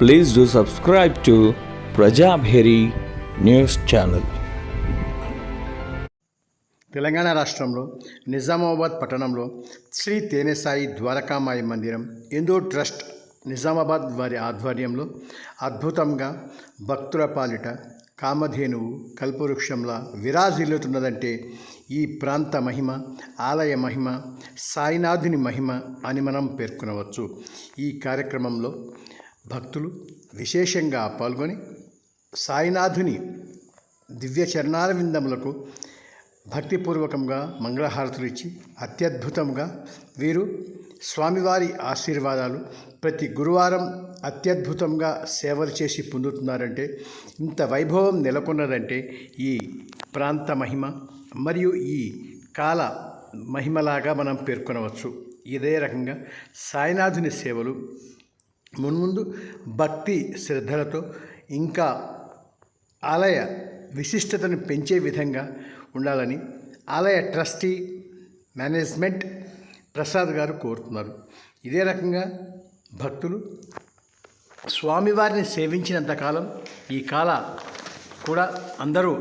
Please do subscribe to Prajabheri News Channel. Telangana రాష్ట్రంలో నిజామాబాద్ పట్టణంలో శ్రీ తేనెసాయి ద్వారకామాయి మందిరం హిందూ ట్రస్ట్ నిజామాబాద్ వారి ఆధ్వర్యంలో అద్భుతంగా భక్తుల పాలిట కామధేనువు కల్పవృక్షంలా విరాజిల్లుతున్నదంటే ఈ ప్రాంత మహిమ, ఆలయ మహిమ, సాయినాథుని మహిమ అని మనం పేర్కొనవచ్చు. ఈ కార్యక్రమంలో భక్తులు విశేషంగా పాల్గొని సాయినాథుని దివ్య చరణాల విందములకు భక్తిపూర్వకంగా మంగళహారతులు ఇచ్చి అత్యద్భుతంగా వీరు స్వామివారి ఆశీర్వాదాలు ప్రతి గురువారం అత్యద్భుతంగా సేవలు చేసి పొందుతున్నారంటే, ఇంత వైభవం నెలకొన్నదంటే ఈ ప్రాంత మహిమ మరియు ఈ కాల మహిమలాగా మనం పేర్కొనవచ్చు. ఇదే రకంగా సాయినాథుని సేవలు మున్ముందు భక్తి శ్రద్ధలతో ఇంకా ఆలయ విశిష్టతను పెంచే విధంగా ఉండాలని ఆలయ ట్రస్టీ మేనేజ్మెంట్ ప్రసాద్ గారు కోరుతున్నారు. ఇదే రకంగా భక్తులు స్వామివారిని సేవించినంతకాలం ఈ కాల కూడా అందరూ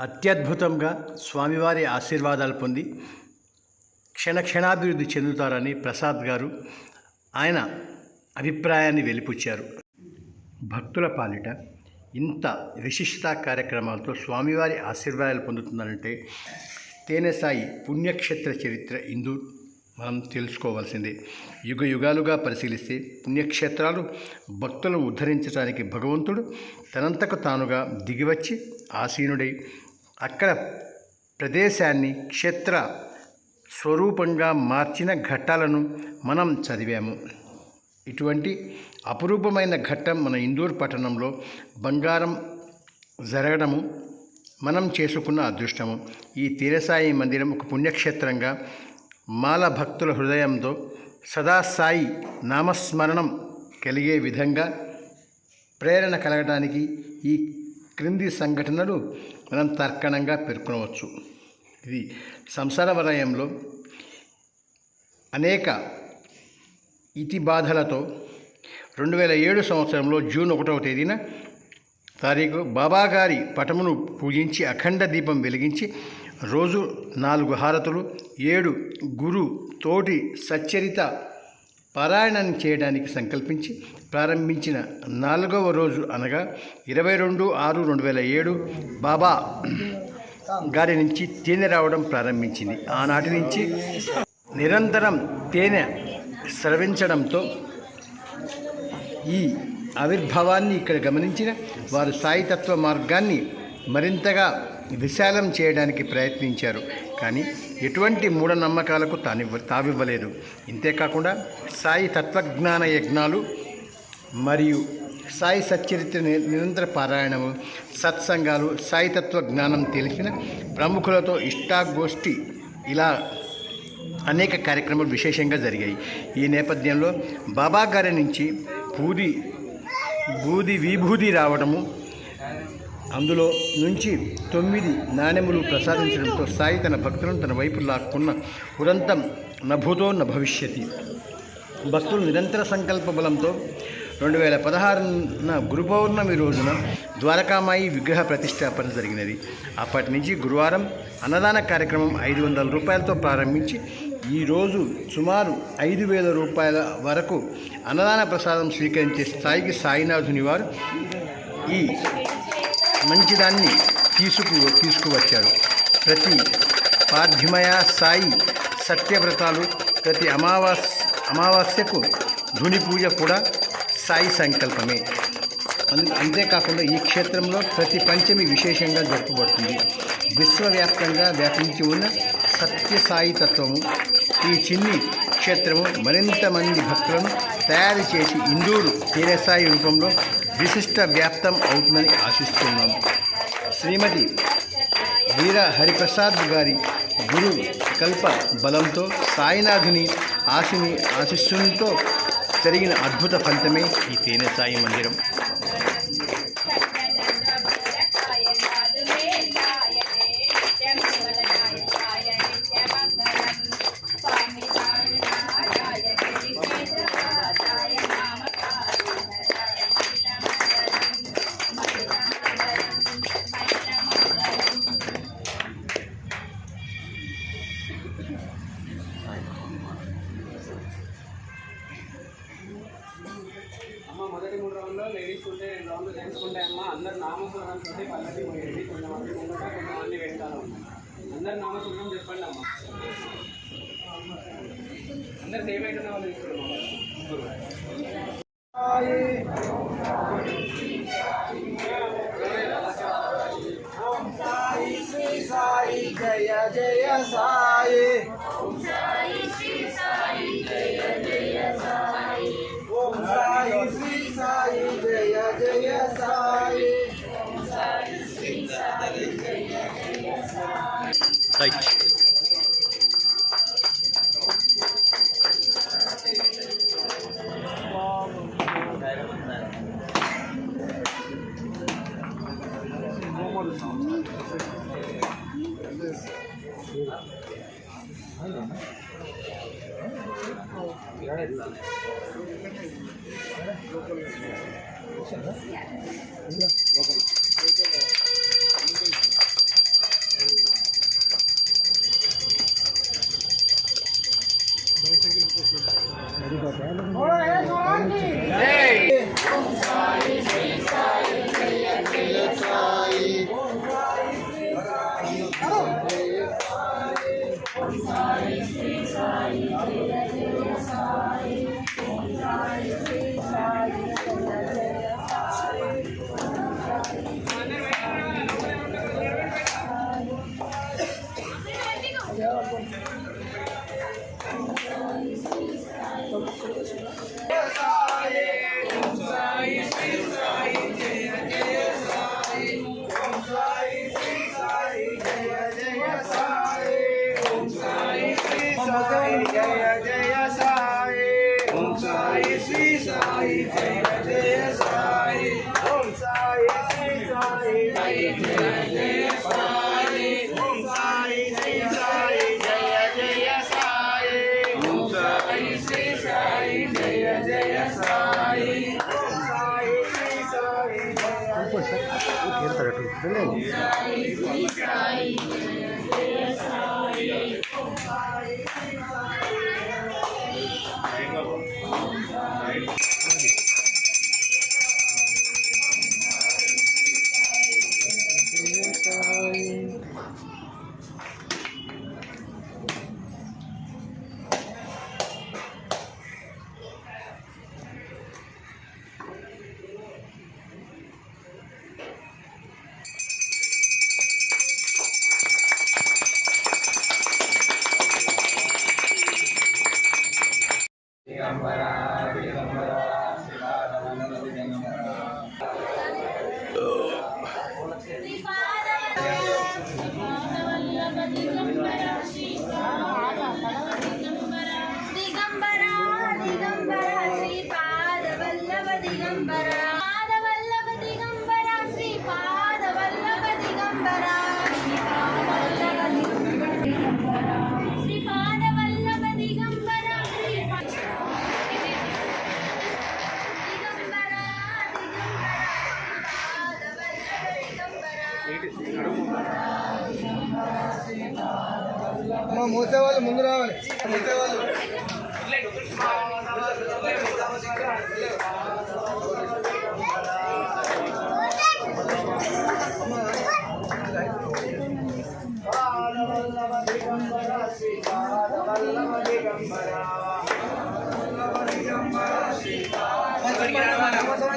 అత్యద్భుతంగా స్వామివారి ఆశీర్వాదాలు పొంది క్షణాభివృద్ధి చెందుతారని ప్రసాద్ గారు ఆయన అభిప్రాయాన్ని వెలిపుచ్చారు. భక్తుల పాలిట ఇంత విశిష్ట కార్యక్రమాలతో స్వామివారి ఆశీర్వాదాలు పొందుతున్నారంటే తేనెసాయి పుణ్యక్షేత్ర చరిత్ర ఇందు మనం తెలుసుకోవాల్సిందే. యుగ యుగాలుగా పరిశీలిస్తే పుణ్యక్షేత్రాలు భక్తులను ఉద్ధరించడానికి భగవంతుడు తనంతకు తానుగా దిగివచ్చి ఆసీనుడై అక్కడ ప్రదేశాన్ని క్షేత్ర స్వరూపంగా మార్చిన ఘట్టాలను మనం చదివాము. ఇటువంటి అపురూపమైన ఘట్టం మన ఇందూరు పట్టణంలో బంగారం జరగడము మనం చేసుకున్న అదృష్టము. ఈ తేనెసాయి మందిరం ఒక పుణ్యక్షేత్రంగా మాల భక్తుల హృదయంతో సదా సాయి నామస్మరణం కలిగే విధంగా ప్రేరణ కలగడానికి ఈ క్రింది సంఘటనలు మనం తర్కణంగా పేర్కొనవచ్చు. ఇది సంసార వలయంలో అనేక ఇతి బాధలతో 2007 సంవత్సరంలో జూన్ 1వ తేదీన బాబాగారి పటమును పూజించి అఖండ దీపం వెలిగించి రోజు 4 హారతులు 7 గురు తోటి సచ్చరిత పారాయణాన్ని చేయడానికి సంకల్పించి ప్రారంభించిన 4వ రోజు అనగా 22/6/2007 బాబా గారి నుంచి తేనె రావడం ప్రారంభించింది. ఆనాటి నుంచి నిరంతరం తేనె స్రవించడంతో ఈ ఆవిర్భావాన్ని ఇక్కడ గమనించిన వారు సాయితత్వ మార్గాన్ని మరింతగా విశాలం చేయడానికి ప్రయత్నించారు. కానీ ఎటువంటి మూఢనమ్మకాలకు తావివ్వలేదు. ఇంతేకాకుండా సాయి తత్వజ్ఞాన యజ్ఞాలు మరియు సాయి సచ్చరిత్ర నిరంతర పారాయణము, సత్సంగాలు, సాయి తత్వ జ్ఞానం తెలిసిన ప్రముఖులతో ఇష్టాగోష్ఠి ఇలా అనేక కార్యక్రమాలు విశేషంగా జరిగాయి. ఈ నేపథ్యంలో బాబా గారి నుంచి బూది విభూది రావడము, అందులో నుంచి 9 నాణెములు ప్రసాదించడంతో సాయి తన భక్తులను తన వైపు లాక్కున్న ఉదంతం నభూతో నభవిష్యతి. భక్తులు నిరంతర సంకల్ప బలంతో 2016 గురు పౌర్ణమి రోజున ద్వారకామాయి విగ్రహ ప్రతిష్టాపన జరిగినది. అప్పటి నుంచి గురువారం అన్నదాన కార్యక్రమం 500 రూపాయలతో ప్రారంభించి ఈరోజు సుమారు 5,000 రూపాయల వరకు అన్నదాన ప్రసాదం స్వీకరించే స్థాయికి సాయినాథుని వారు ఈ మంచిదాన్ని తీసుకువచ్చారు. ప్రతి పార్థిమయ సాయి సత్యవ్రతాలు, ప్రతి అమావాస్యకు ధుని పూజ కూడా సాయి సంకల్పమే. అంతేకాకుండా ఈ క్షేత్రంలో ప్రతి పంచమి విశేషంగా జరుపబడుతుంది. విశ్వవ్యాప్తంగా వ్యాపించి ఉన్న సత్యసాయి తత్వము ఈ చిన్ని క్షేత్రము మరింత మంది భక్తులను తయారు చేసి ఇందూరు తేనెసాయి రూపంలో విశిష్ట వ్యాప్తం అవుతుందని ఆశిస్తున్నాము. శ్రీమతి వీర హరిప్రసాద్ గారి గురు కల్ప బలంతో సాయినాథుని ఆశీస్సులతో జరిగిన అద్భుత ఫలితమే ఈ తేనెసాయి మందిరం. स्वामी అమ్మ మొదటి 3 రౌండ్లో లేడీస్ ఉంటే 2 రౌండ్లు జెంట్స్ ఉంటాయమ్మ. అందరు నామస్మరణతో పల్లకి పోయండి. కొంతమంది ముంగట కొంతమంది వెనకాల ఉన్నాయి. అందరు నామస్మరణం చెప్పండి అమ్మ. అందరు సేమ్ అయిన వాళ్ళు తీసుకున్నాం. ఓం సాయి శ్రీ సాయి జయ జయ సాయి. ఓం సాయి శ్రీ సాయి జయ జయ సాయి. ఓం సాయి శ్రీ సాయి జయ జయ సాయి. ఓం సాయి శ్రీ సాయి జయ జయ సాయి. మూసేవాళ్ళు ముందు రావాలి. మూసేవాళ్ళు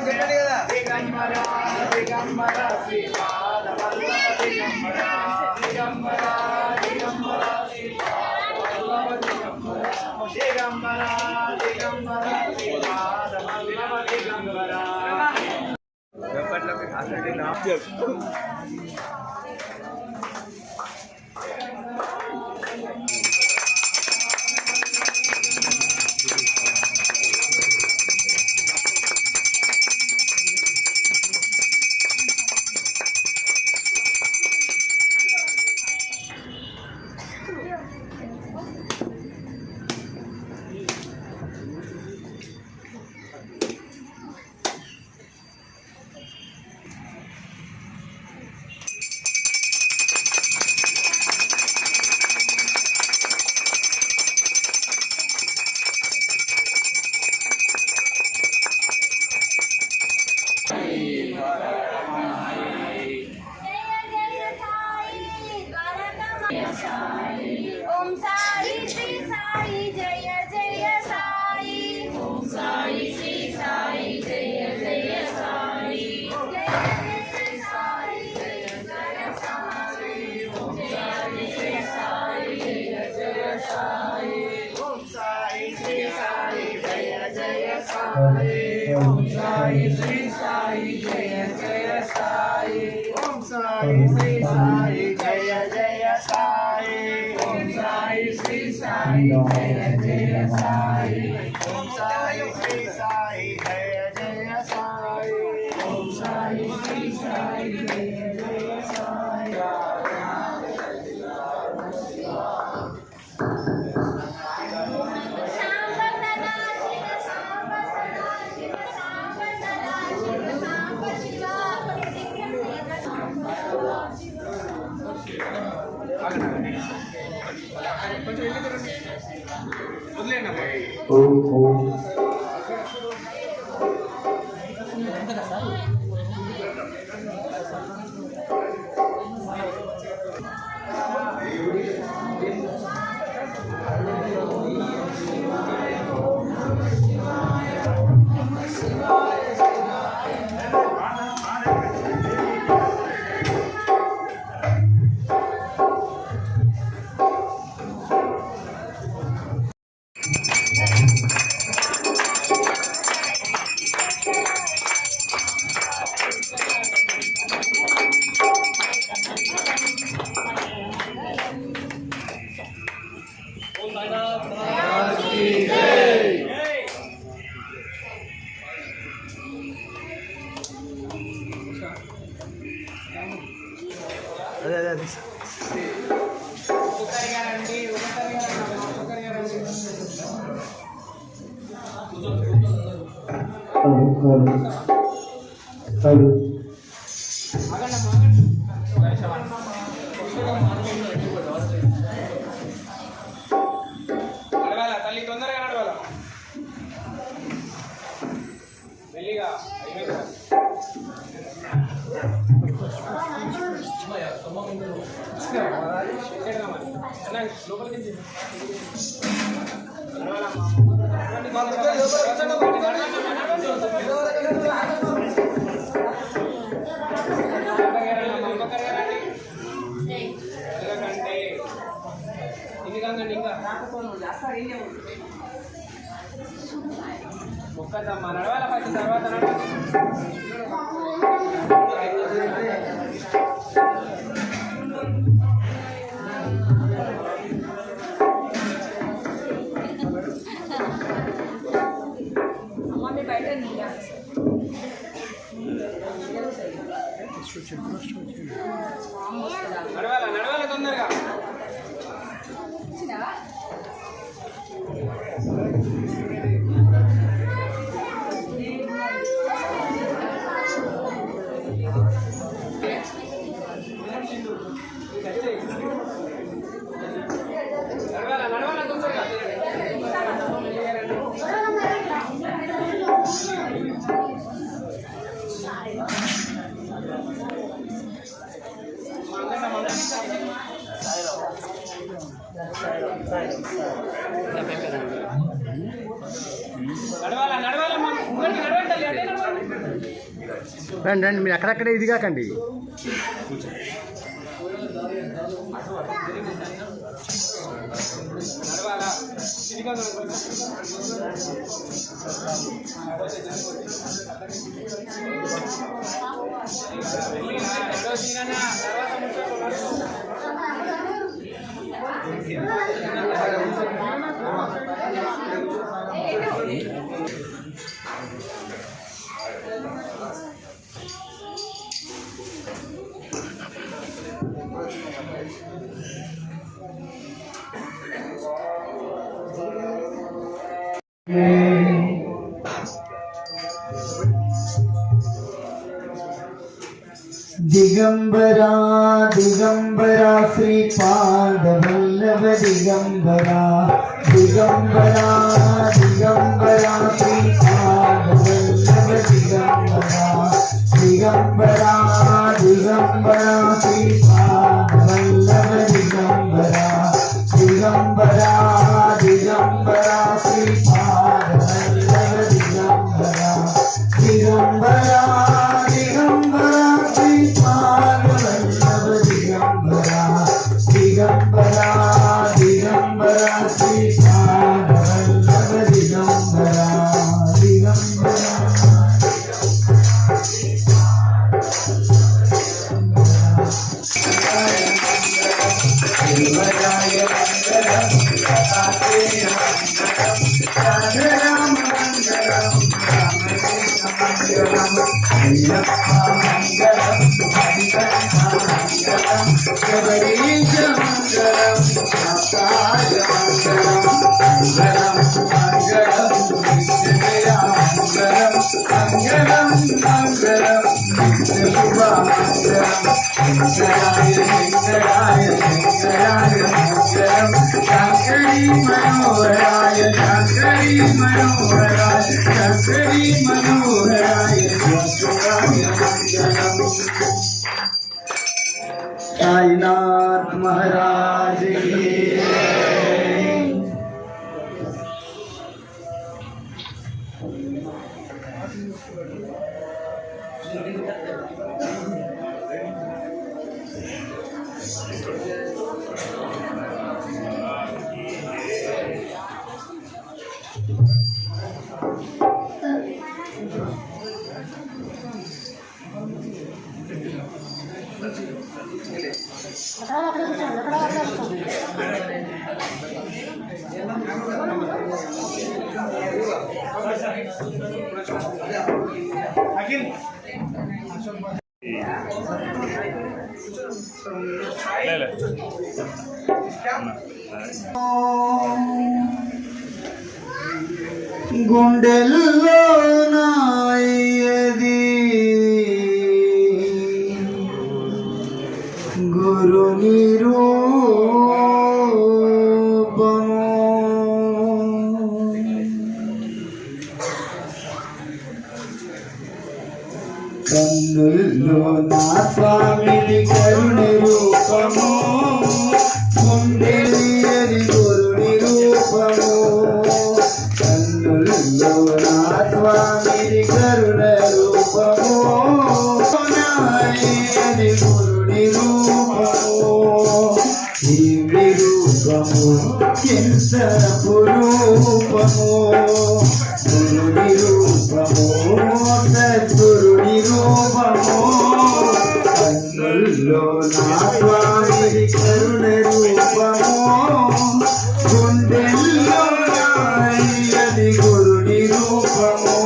చెప్పండి కదా. ఓం సాయి శ్రీ సాయి జయ జయ సాయి ఓం సాయి శ్రీ సాయి జయ జయ సాయి ఓం సాయి శ్రీ సాయి జయ జయ సాయి ఓం సాయి శ్రీ సాయి జయ జయ సాయి ఓం సాయి శ్రీ సాయి జయ జయ సాయి నడవాలా తల్లి తొందరగా నడవాలా మెల్లిగా లోపలికి మొక్కదమ్మా నడవాల ఫస్ట్ తర్వాత నడవాల నడవాల తొందరగా నడవాల నడవాల తొందరగా నడవాలా నడవాలా నడవండి అదే నడవండి రండి రండి, మీరు అక్కడక్కడే ఇది కాకండి. నడవాలా दिगंबरा दिगंबरा श्रीपाद वल्लभ दिगंबरा दिगंबरा दिगंबरा श्रीपाद वल्लभ दिगंबरा दिगंबरा दिगंबरा श्रीपाद वल्लभ दिगंबरा दिगंबरा दिगंबरा श्रीपाद वल्लभ दिगंबरा दिगंबरा दिगंबरा श्रीपाद वल्लभ दिगंबरा दिगंबरा दिगंबरा श्रीपाद वल्लभ दिगंबरा మంగళం అయ్యప్ప మంగళం హరికంఠ మంగళం శబరీశ మంగళం ఆకాశ మంగళం మంగళం మంగళం నిత్యజయ మంగళం మంగళం మంగళం నిత్యశుభ మంగళం శంకరాయ శంకరాయ శంకరాయ మంగళం శంకరీ మనోహరాయ శంకరీ మనోహరాయ శంకరీ మనోహరాయ శంకరాయ మంగళం साईनाथ महाराज की గుండెల్లో నాయది గురుని రూపము కన్నుల్లో నా స్వామిది కరుణి రూపము గుండెలియది గురుని రూపము కన్నుల్లో నా స్వామిది కరుణ రూపము నాయది గురుని రూపము దివ్య రూపము చింతపు రూపము గురుని రూపము సద్గురుని రూపము కన్నుల్లో నా స్వామిది కరుణ రూపము గుండెల్లో నాయది గురుని రూపము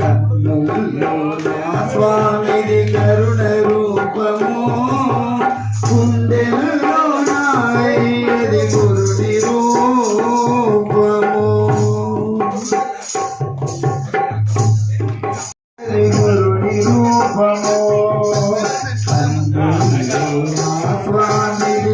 కన్నుల్లో నా స్వామిది కరుణ రూపము గుండెల్లో నాయది గురుని రూపము గురుని రూపము కన్నుల్లో నా స్వామిది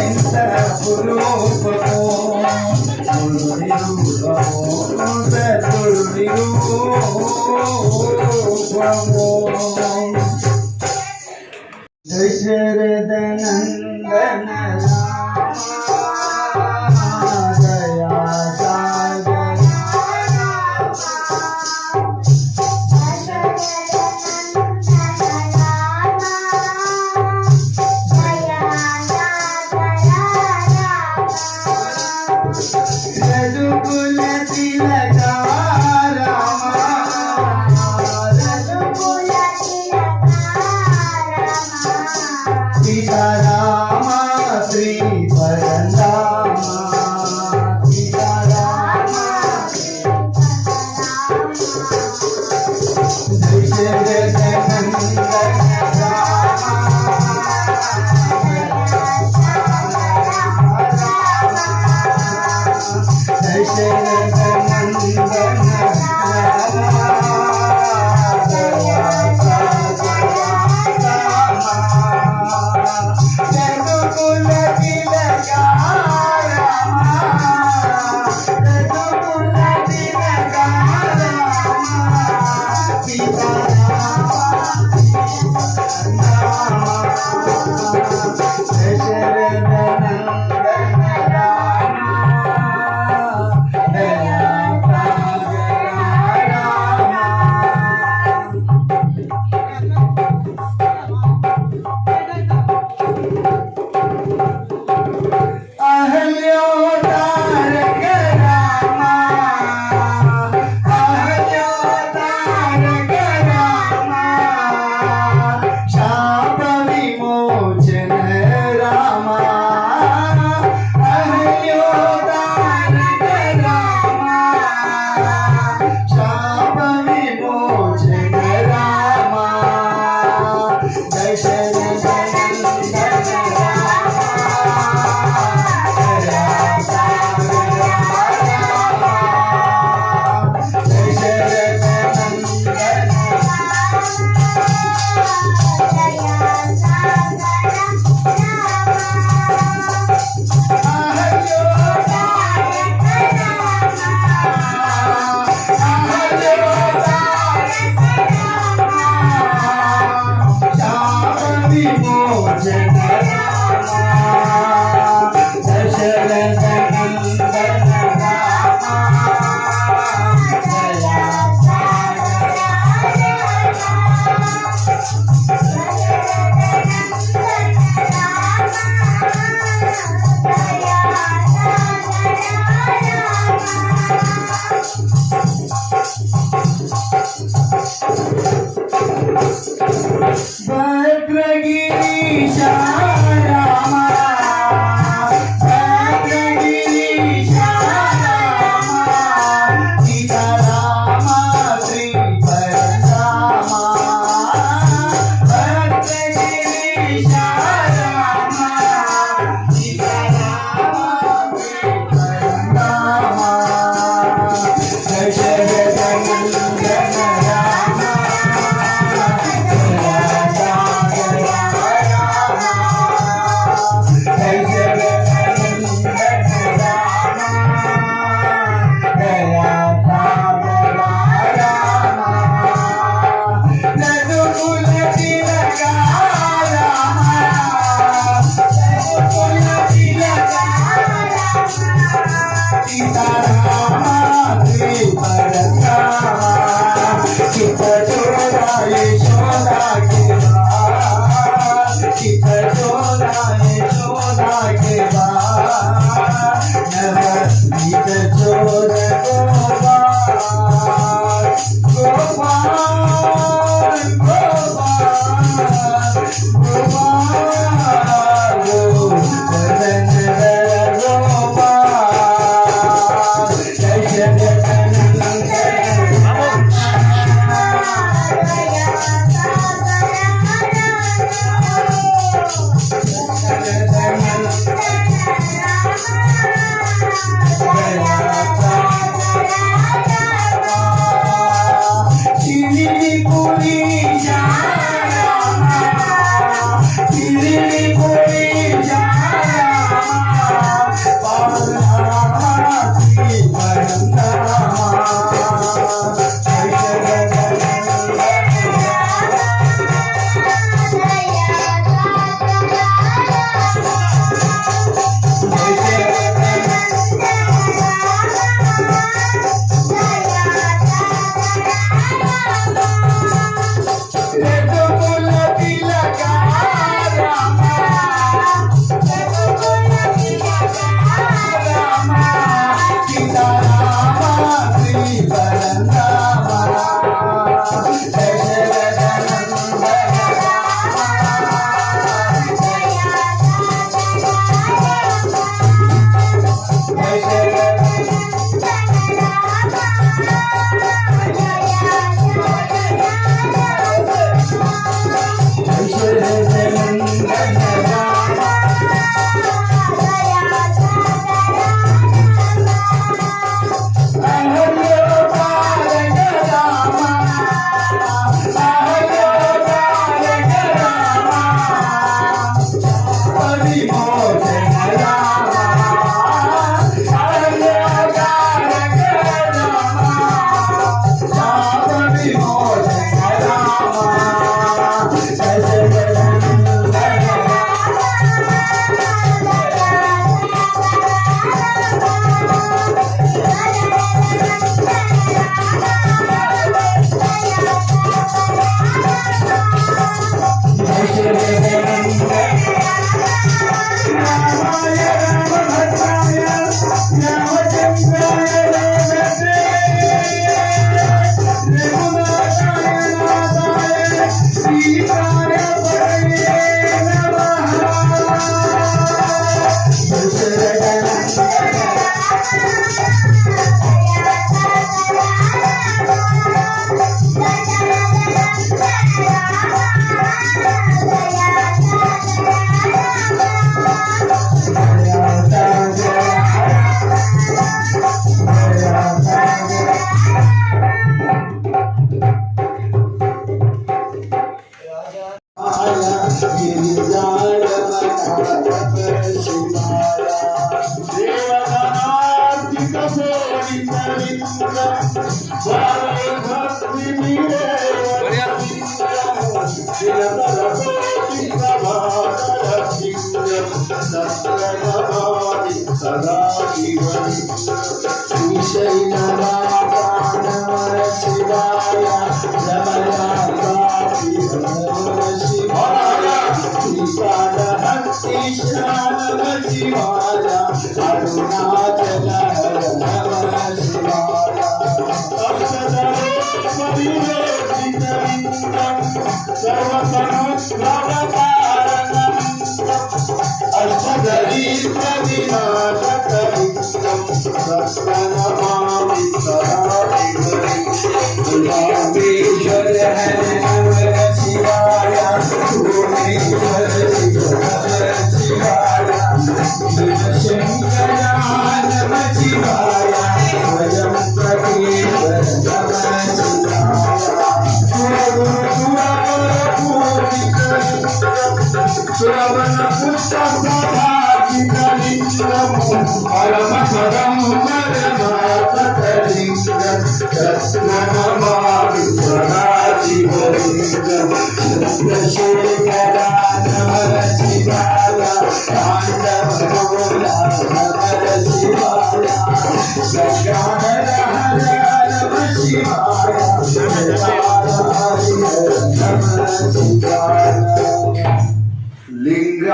ఎంత పురూపము దశరథ నందన దయా సాగర రఘుకుల తిలక సీతారామ శ్రీ పరంధామ సీతారామ దశరథ నందన దశరథ నందన రఘుకుల తిలక రఘుకుల తిలక దశరథ నందన రామ దయా సాగర అహల్యోతారక రామ అహల్యోతారక రామ శాప విమోచన రామ అహల్యోతారక రామ శాప విమోచన రామ దశరథ నందన రామ దయా సాగర రామ దశరథ నందన శాప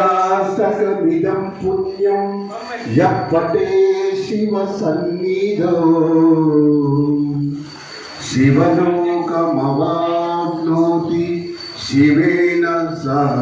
लिंगास्तकमिदं पुण्यं यः पटे शिव सन्निधौ शिवलोकमवाप्नोति शिवेन सह